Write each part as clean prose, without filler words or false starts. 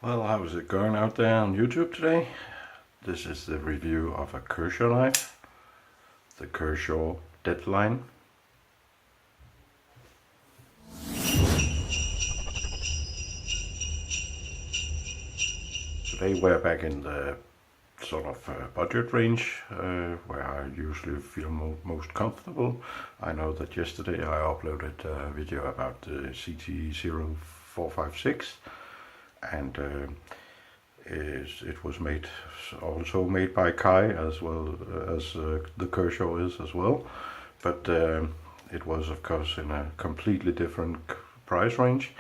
Well, how is it going out there on YouTube today? This is the review of a Kershaw knife, the Kershaw Deadline. Today we're back in the sort of budget range where I usually feel most comfortable. I know that yesterday I uploaded a video about the CT0456 and it was also made by Kai as well as the Kershaw is as well, but it was of course in a completely different price range,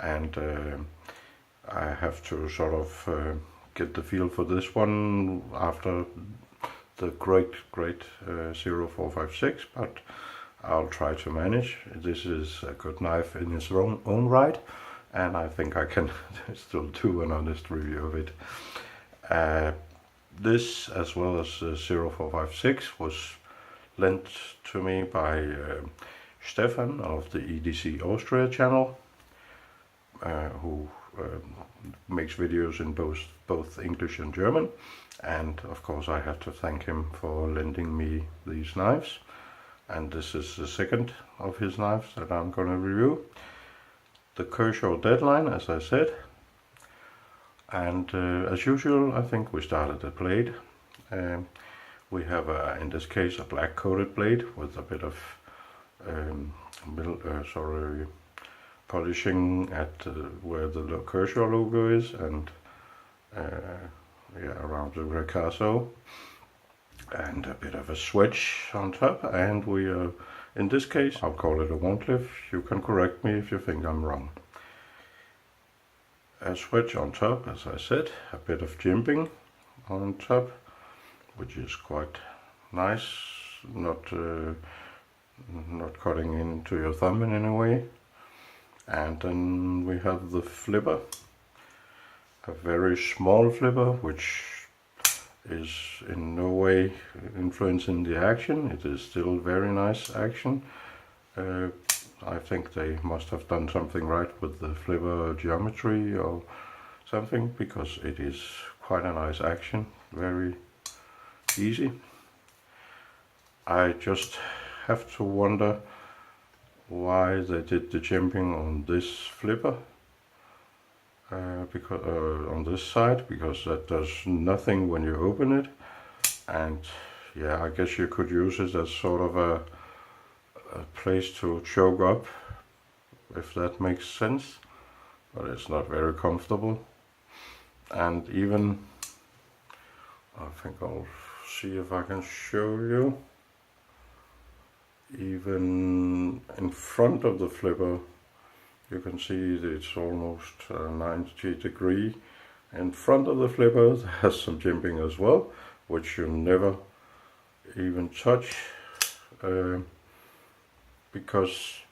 and I have to sort of get the feel for this one after the great 0456, but I'll try to manage. This is a good knife in its own right, and I think I can still do an honest review of it. This, as well as 0456, was lent to me by Stephan of the EDC Austria channel, who makes videos in both English and German, and of course I have to thank him for lending me these knives, and this is the second of his knives that I'm going to review. The Kershaw Deadline, as I said, and as usual I think we start at the blade. We have in this case a black coated blade with a bit of polishing at where the Kershaw logo is, and around the ricasso, and a bit of a swedge on top, and we are, in this case I'll call it a Wharncliffe. You can correct me if you think I'm wrong. A swedge on top, as I said, a bit of jimping on top, which is quite nice, not cutting into your thumb in any way. And then we have the flipper, a very small flipper, which is in no way influencing the action. It is still very nice action. I think they must have done something right with the flipper geometry or something, because it is quite a nice action, very easy. I just have to wonder why they did the jimping on this flipper, because on this side, because that does nothing when you open it. And yeah, I guess you could use it as sort of a place to choke up, if that makes sense, but it's not very comfortable. And even, I think I'll see if I can show you, even in front of the flipper you can see that it's almost 90 degrees. In front of the flipper there's some jimping as well, which you never even touch, because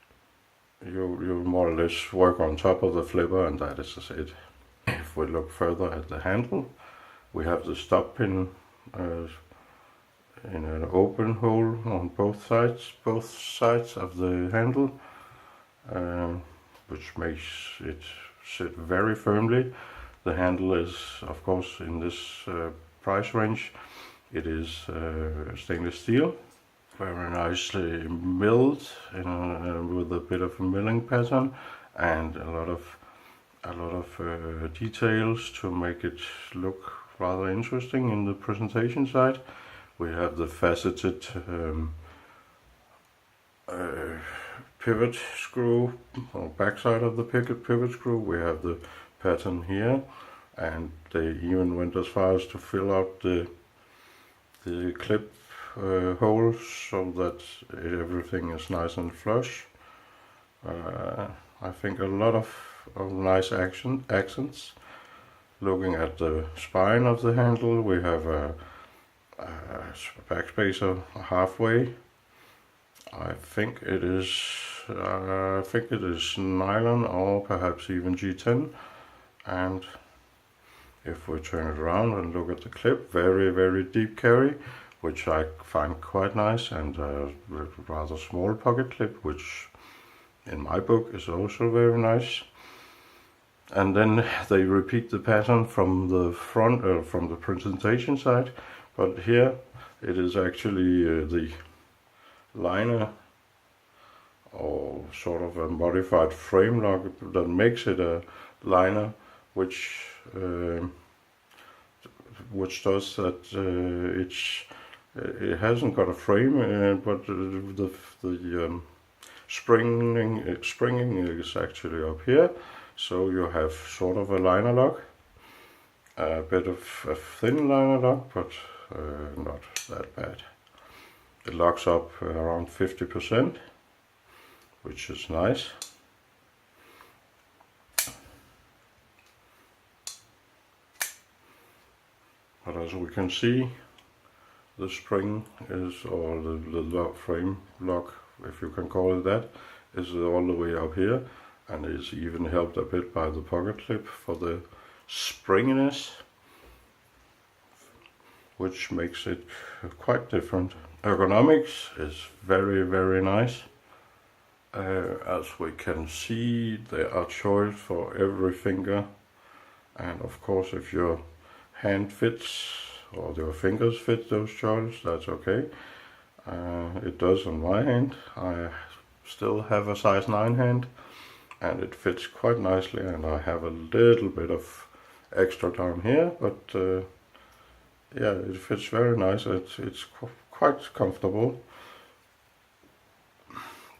you more or less work on top of the flipper, and that is it. If we look further at the handle, we have the stop pin in an open hole on both sides of the handle, which makes it sit very firmly. The handle is, of course, in this price range, it is stainless steel, very nicely milled with a bit of a milling pattern, and a lot of details to make it look rather interesting in the presentation side. We have the faceted pivot screw, or backside of the pivot screw. We have the pattern here, and they even went as far as to fill out the clip holes so that everything is nice and flush. I think a lot of nice accents. Looking at the spine of the handle, we have a backspacer halfway. I think it is nylon, or perhaps even G10. And if we turn it around and look at the clip, very deep carry, which I find quite nice, and a rather small pocket clip, which in my book is also very nice. and then they repeat the pattern from the front, from the presentation side, but here it is actually the liner, or sort of a modified frame lock that makes it a liner, which does that. It hasn't got a frame, but the springing is actually up here, so you have sort of a liner lock, a bit of a thin liner lock, but not that bad. It locks up around 50%, which is nice. But as we can see, the spring is, or the frame lock, if you can call it that, is all the way up here, and is even helped a bit by the pocket clip for the springiness, which makes it quite different. Ergonomics is very, very nice. As we can see, there are choice for every finger, and of course if your hand fits, or your fingers fit those choices, that's okay. It does on my hand. I still have a size 9 hand, and it fits quite nicely, and I have a little bit of extra down here, but yeah, it fits very nice. It's quite comfortable.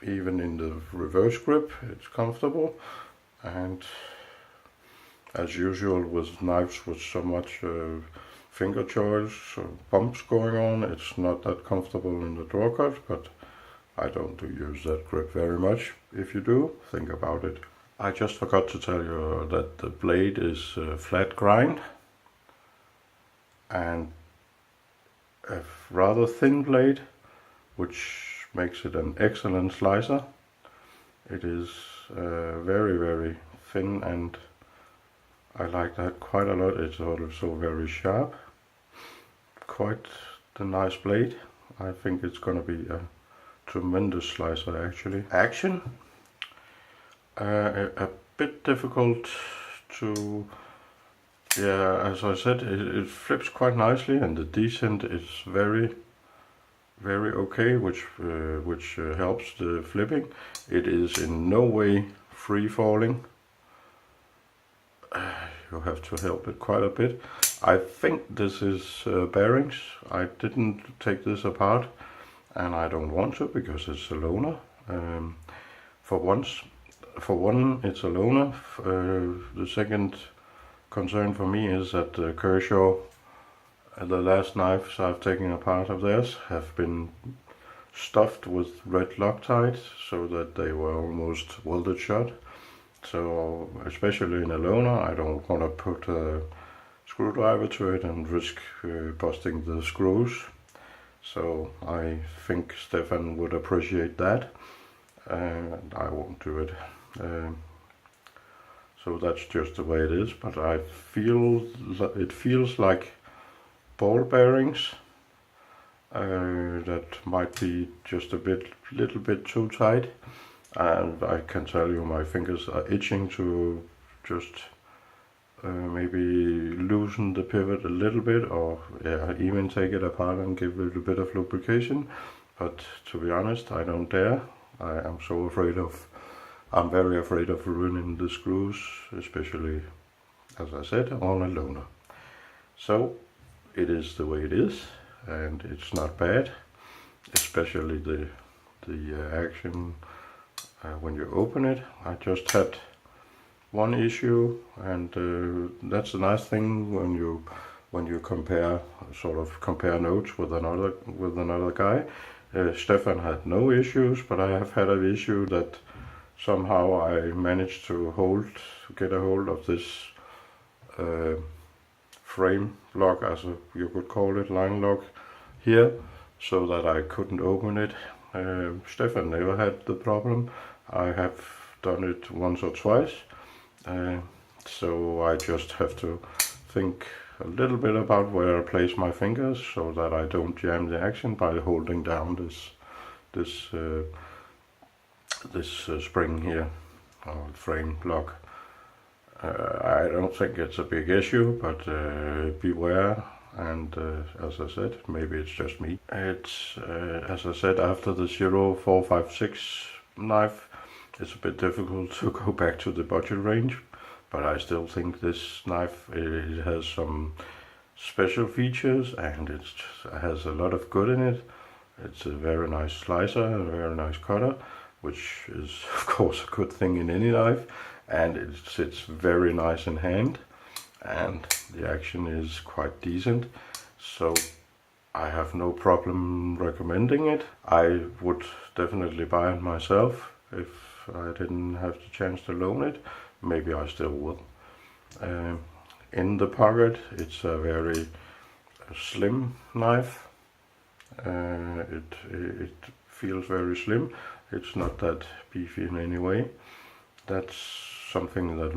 Even in the reverse grip, it's comfortable, and as usual with knives with so much finger choice, bumps going on, it's not that comfortable in the draw cut, but I don't use that grip very much. If you do, think about it. I just forgot to tell you that the blade is flat grind, and a rather thin blade, which makes it an excellent slicer. It is very, very thin, and I like that quite a lot. It's also very sharp. Quite a nice blade. I think it's gonna be a tremendous slicer actually. Action. A bit difficult to, yeah, as I said, it flips quite nicely, and the descent is very, very okay, which helps the flipping. It is in no way free falling. You have to help it quite a bit. I think this is bearings. I didn't take this apart, and I don't want to because it's a loaner. For one, it's a loaner. The second concern for me is that Kershaw, the last knives I've taken apart of theirs, have been stuffed with red Loctite so that they were almost welded shut. So especially in a loaner, I don't want to put a screwdriver to it and risk busting the screws. So I think Stephan would appreciate that, and I won't do it. So that's just the way it is, but I feel it feels like ball bearings that might be just little bit too tight. And I can tell you my fingers are itching to just maybe loosen the pivot a little bit, or yeah, even take it apart and give it a bit of lubrication. But to be honest, I don't dare. I am so afraid of, I'm very afraid of ruining the screws, especially, as I said, on a loaner. So it is the way it is, and it's not bad, especially the action. When you open it, I just had one issue, and that's a nice thing when you compare notes with another guy. Stephan had no issues, but I have had an issue that somehow I managed to get a hold of this frame lock, as you could call it, line lock here, so that I couldn't open it. Stephan never had the problem. I have done it once or twice, so I just have to think a little bit about where I place my fingers so that I don't jam the action by holding down this spring here, or frame lock. I don't think it's a big issue, but beware. And as I said, maybe it's just me. It's, as I said, after the 0456 knife, it's a bit difficult to go back to the budget range. But I still think this knife, it has some special features, and it has a lot of good in it. It's a very nice slicer, a very nice cutter, which is of course a good thing in any knife, and it sits very nice in hand, and the action is quite decent, so I have no problem recommending it. I would definitely buy it myself if I didn't have the chance to loan it. Maybe I still will. In the pocket, it's a very slim knife. It feels very slim. It's not that beefy in any way. That's something that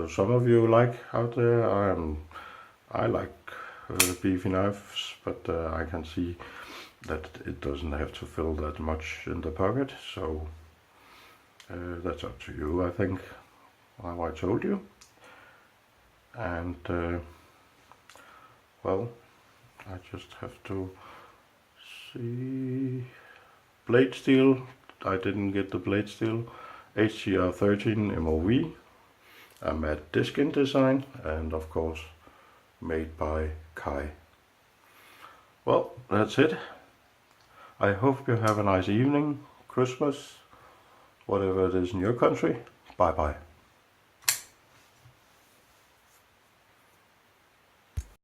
some of you like out there. I like beefy knives, but I can see that it doesn't have to fill that much in the pocket, so that's up to you, I think, how I told you. And well, I just have to see. Blade steel, I didn't get the blade steel. HCR 13 MOV, a matte disc-in design, and of course made by Kai. Well, that's it. I hope you have a nice evening, Christmas, whatever it is in your country. Bye bye.